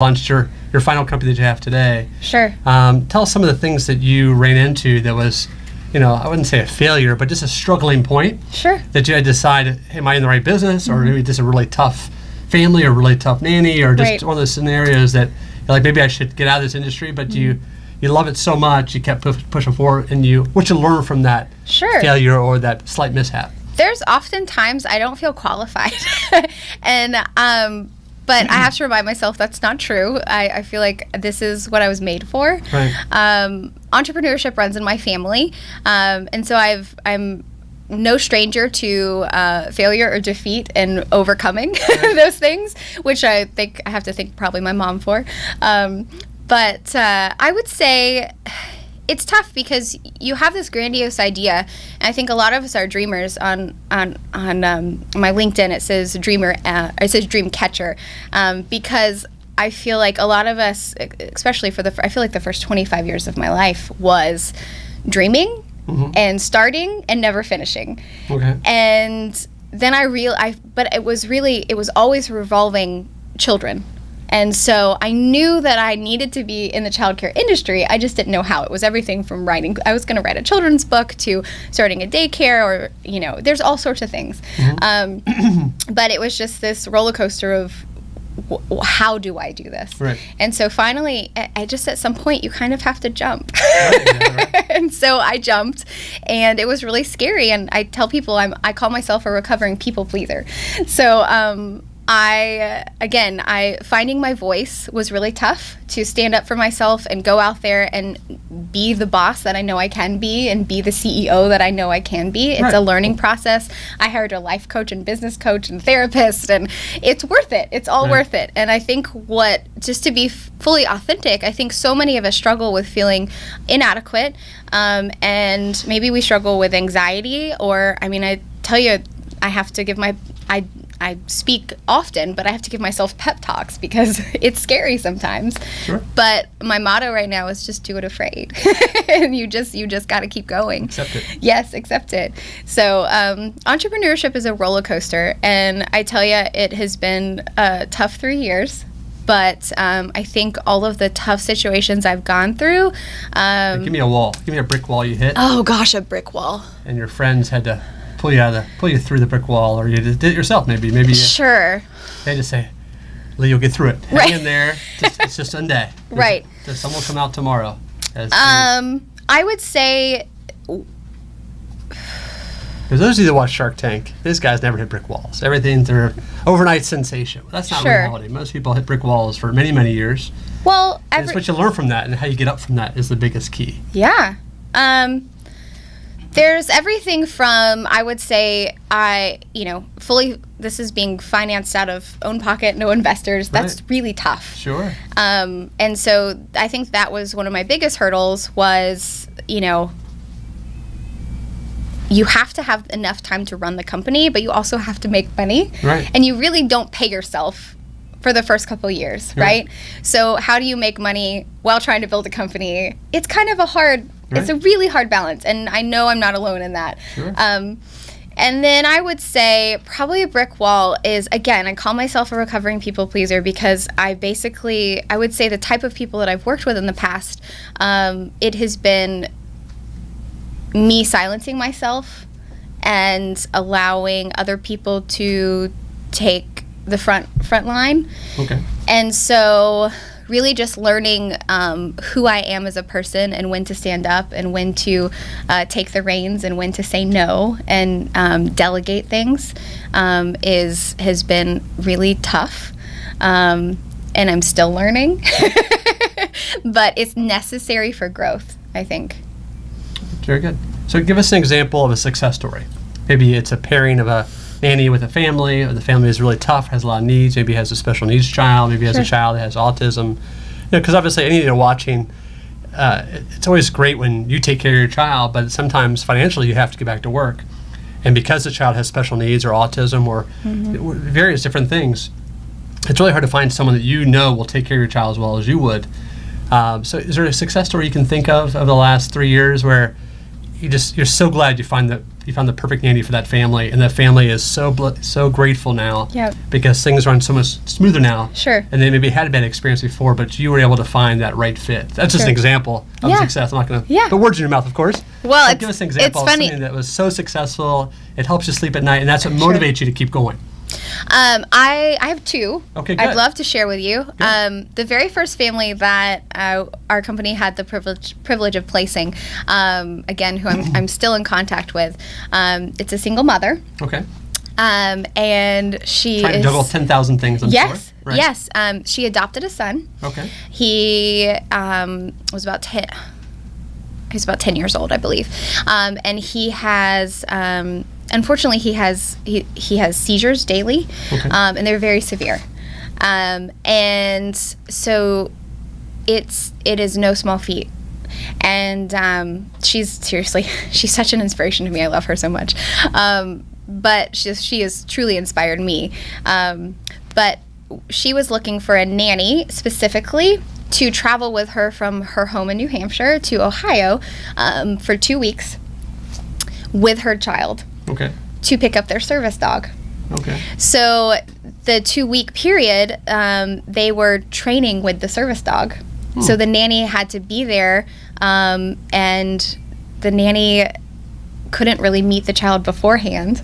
launched your final company that you have today. Sure. Tell us some of the things that you ran into that was, I wouldn't say a failure, but just a struggling point. Sure. That you had to decide, hey, am I in the right business, or maybe just a really tough family, or really tough nanny, or just one of those scenarios that you're like, maybe I should get out of this industry, but you love it so much, you kept pushing forward, and what you learn from that failure or that slight mishap. There's often times I don't feel qualified, and but I have to remind myself that's not true. I feel like this is what I was made for. Right. Entrepreneurship runs in my family, and so I'm no stranger to failure or defeat and overcoming those things, which I think I have to thank probably my mom for. But I would say it's tough because you have this grandiose idea, and I think a lot of us are dreamers. On my LinkedIn, it says dreamer, it says dream catcher, because I feel like a lot of us, especially I feel like the first 25 years of my life was dreaming and starting and never finishing. Okay. And then but it was always revolving children. And so I knew that I needed to be in the childcare industry. I just didn't know how. It was everything from writing. I was going to write a children's book to starting a daycare, or, there's all sorts of things. But it was just this roller coaster of how do I do this? Right. And so finally, I just at some point, you kind of have to jump. Right. And so I jumped, and it was really scary. And I tell people I call myself a recovering people pleaser. So finding my voice was really tough, to stand up for myself and go out there and be the boss that I know I can be and be the CEO that I know I can be. It's a learning process. I hired a life coach and business coach and therapist, and it's worth it. It's all worth it. And I think just to be fully authentic, I think so many of us struggle with feeling inadequate, and maybe we struggle with anxiety, I tell you, I have to give I speak often, but I have to give myself pep talks because it's scary sometimes. Sure. But my motto right now is just do it afraid. And you just got to keep going. Accept it. Yes, accept it. So entrepreneurship is a roller coaster. And I tell you, it has been a tough 3 years. But I think all of the tough situations I've gone through. Give me a wall. Give me a brick wall you hit. Oh, gosh, a brick wall. And your friends had to pull you through the brick wall, or you just did it yourself, maybe. Sure. They just say, Leigh, you'll get through it. Hang in there. It's just one day. Right. The sun will come out tomorrow. I would say, for those of you that watch Shark Tank, these guys never hit brick walls. Everything's their overnight sensation. That's not reality. Most people hit brick walls for many, many years. Well, it's what you learn from that, and how you get up from that is the biggest key. Yeah. There's everything from, I would say, this is being financed out of own pocket, no investors. That's really tough. Sure. And so I think that was one of my biggest hurdles was, you have to have enough time to run the company, but you also have to make money. Right. And you really don't pay yourself for the first couple of years, right? So how do you make money while trying to build a company? It's kind of it's a really hard balance, and I know I'm not alone in that. Sure. And then I would say probably a brick wall is, again, I call myself a recovering people pleaser because I would say the type of people that I've worked with in the past, it has been me silencing myself and allowing other people to take the front line. Okay. And so really just learning who I am as a person, and when to stand up, and when to take the reins, and when to say no, and delegate things has been really tough. And I'm still learning. But it's necessary for growth, I think. Very good. So give us an example of a success story. Maybe it's a pairing of a nanny with a family, or the family is really tough, has a lot of needs, maybe has a special needs child, maybe has a child that has autism. Because obviously any of you watching, it's always great when you take care of your child, but sometimes financially you have to get back to work. And because the child has special needs or autism or various different things, it's really hard to find someone that will take care of your child as well as you would. So is there a success story you can think of the last 3 years where you're so glad you found the perfect nanny for that family, and that family is so grateful now. Yep. Because things run so much smoother now. Sure. And they maybe had a bad experience before, but you were able to find that right fit. That's just an example of success. I'm not going to put words in your mouth, of course. Well, give us an example of something that was so successful. It helps you sleep at night, and that's what motivates you to keep going. I have two. Okay, good. I'd love to share with you. The very first family that our company had the privilege of placing, again, who I'm still in contact with, it's a single mother. Okay. And she trying to juggle 10,000 things. I'm sure. Right. Yes. She adopted a son. Okay. He was about 10. He's about 10 years old, I believe, and he has. Unfortunately, he has seizures daily, and they're very severe, and so it is no small feat. And she's such an inspiration to me. I love her so much, but she has truly inspired me. But she was looking for a nanny specifically to travel with her from her home in New Hampshire to Ohio for 2 weeks with her child. Okay. To pick up their service dog. Okay. So the 2-week period, they were training with the service dog. So the nanny had to be there, and the nanny couldn't really meet the child beforehand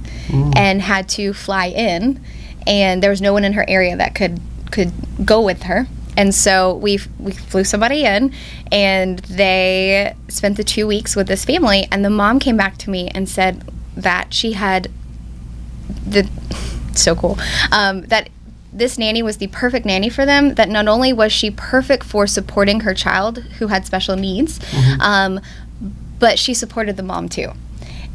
and had to fly in, and there was no one in her area that could go with her. And so we flew somebody in, and they spent the 2 weeks with this family, and the mom came back to me and said that she had so cool, that this nanny was the perfect nanny for them, that not only was she perfect for supporting her child who had special needs, but she supported the mom too.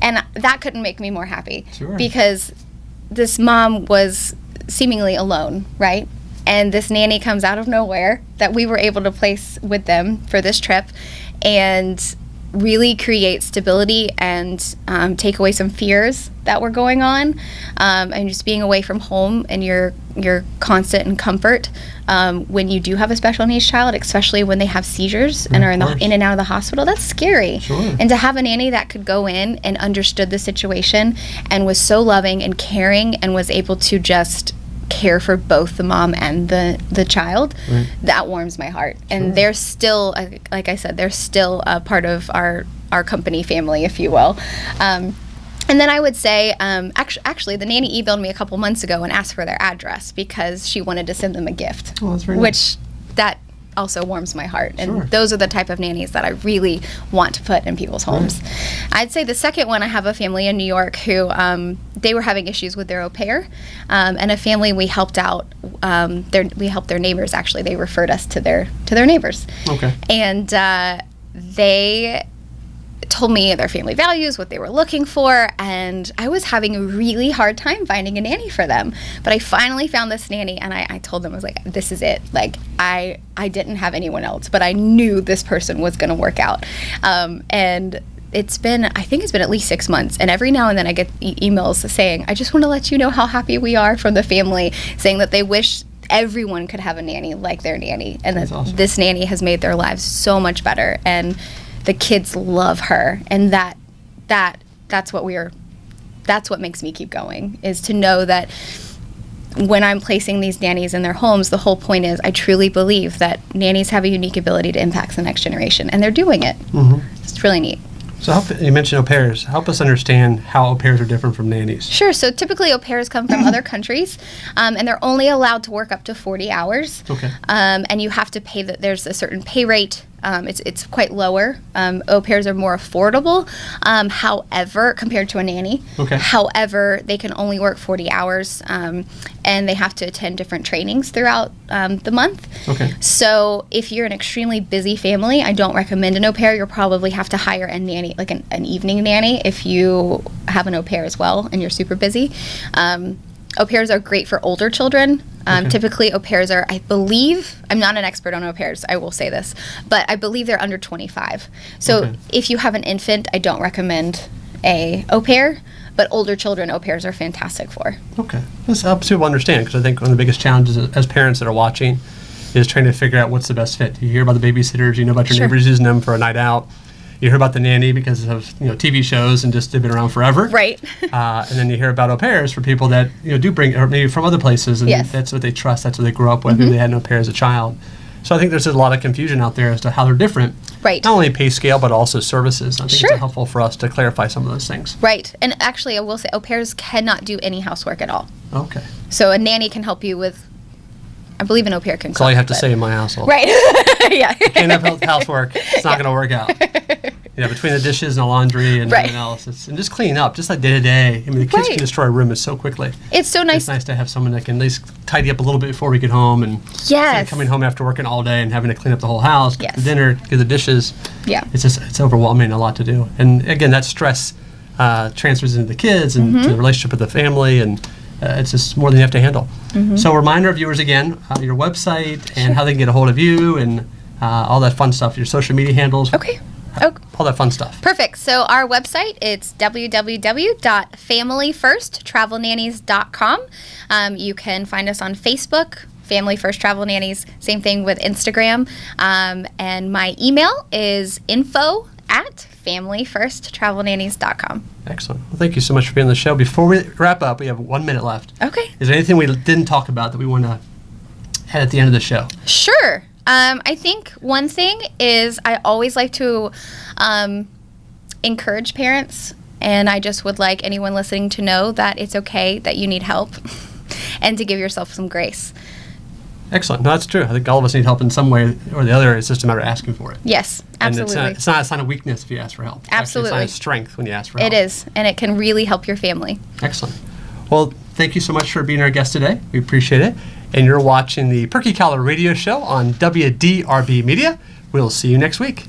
And that couldn't make me more happy. Sure. Because this mom was seemingly alone, right? And this nanny comes out of nowhere that we were able to place with them for this trip, and really create stability and take away some fears that were going on, and just being away from home and your constant and comfort when you do have a special needs child, especially when they have seizures and are in and out of the hospital. That's scary. Sure. And to have a nanny that could go in and understood the situation and was so loving and caring and was able to just care for both the mom and the child, that warms my heart. And they're still, like I said, they're still a part of our company family, if you will. And then I would say, actually, the nanny emailed me a couple months ago and asked for their address because she wanted to send them a gift. Oh, that's very nice. Which that also warms my heart. And those are the type of nannies that I really want to put in people's homes. I'd say the second one, I have a family in New York who they were having issues with their au pair, and a family we helped out. We helped their neighbors. Actually, they referred us to their neighbors. Okay. And they told me their family values, what they were looking for, and I was having a really hard time finding a nanny for them. But I finally found this nanny, and I told them, I was like, this is it. Like, I didn't have anyone else, but I knew this person was going to work out. And I think it's been at least 6 months, and every now and then I get emails saying, I just want to let you know how happy we are, from the family, saying that they wish everyone could have a nanny like their nanny, and that awesome. This nanny has made their lives so much better, and the kids love her, and that's what makes me keep going, is to know that when I'm placing these nannies in their homes, the whole point is I truly believe that nannies have a unique ability to impact the next generation, and they're doing it. It's really neat. So you mentioned au pairs. Help us understand how au pairs are different from nannies. Sure. So typically au pairs come from other countries, and they're only allowed to work up to 40 hours. Okay. And you have to pay there's a certain pay rate. It's quite lower. Au pairs are more affordable, however, compared to a nanny. Okay. However, they can only work 40 hours, and they have to attend different trainings throughout the month. Okay. So if you're an extremely busy family, I don't recommend an au pair. You'll probably have to hire a nanny, like an evening nanny, if you have an au pair as well and you're super busy. Au pairs are great for older children. Typically, au pairs are, I believe, I'm not an expert on au pairs, I will say this, but I believe they're under 25. So if you have an infant, I don't recommend a au pair, but older children, au pairs are fantastic for. Okay. This helps people understand, because I think one of the biggest challenges as parents that are watching is trying to figure out what's the best fit. You hear about the babysitters, you know about your neighbors using them for a night out. You hear about the nanny because of TV shows and just they've been around forever. Right. And then you hear about au pairs for people that do bring, or maybe from other places, and Yes. that's what they trust. That's what they grew up with. Maybe they had an au pair as a child. So I think there's a lot of confusion out there as to how they're different. Right. Not only pay scale, but also services. I think Sure. it's helpful for us to clarify some of those things. Right. And actually, I will say au pairs cannot do any housework at all. Okay. So a nanny can help you with, I believe an au pair can That's all you have to but- say in my household. Right. Yeah. Can't have housework. It's not going to work out. Between the dishes and the laundry and Right. everything else, and just cleaning up, just like day to day. I mean, the kids Right. can destroy rooms so quickly. It's so nice. It's nice to have someone that can at least tidy up a little bit before we get home, and instead of coming home after working all day and having to clean up the whole house, cook the Yes. dinner, do the dishes. Yeah. It's overwhelming, a lot to do. And again, that stress transfers into the kids and Mm-hmm. to the relationship with the family, and it's just more than you have to handle. Mm-hmm. So, reminder of viewers again, your website and how they can get a hold of you and all that fun stuff, your social media handles. Okay. Oh, All that fun stuff. perfect. So our website, it's www.familyfirsttravelnannies.com. You can find us on Facebook, Family First Travel Nannies. Same thing with Instagram. And my email is info@familyfirsttravelnannies.com. Excellent. Well, thank you so much for being on the show. Before we wrap up, we have 1 minute left. Okay. Is there anything we didn't talk about that we want to add at the end of the show? Sure. I think one thing is I always like to encourage parents, and I just would like anyone listening to know that it's okay that you need help and to give yourself some grace. Excellent. No, that's true. I think all of us need help in some way or the other. It's just a matter of asking for it. Yes, absolutely. And it's not a sign of weakness if you ask for help. It's actually a sign Absolutely. of strength when you ask for help. It is, and it can really help your family. Excellent. Well, thank you so much for being our guest today. We appreciate it. And you're watching the Perky Collar Radio Show on WDRB Media. We'll see you next week.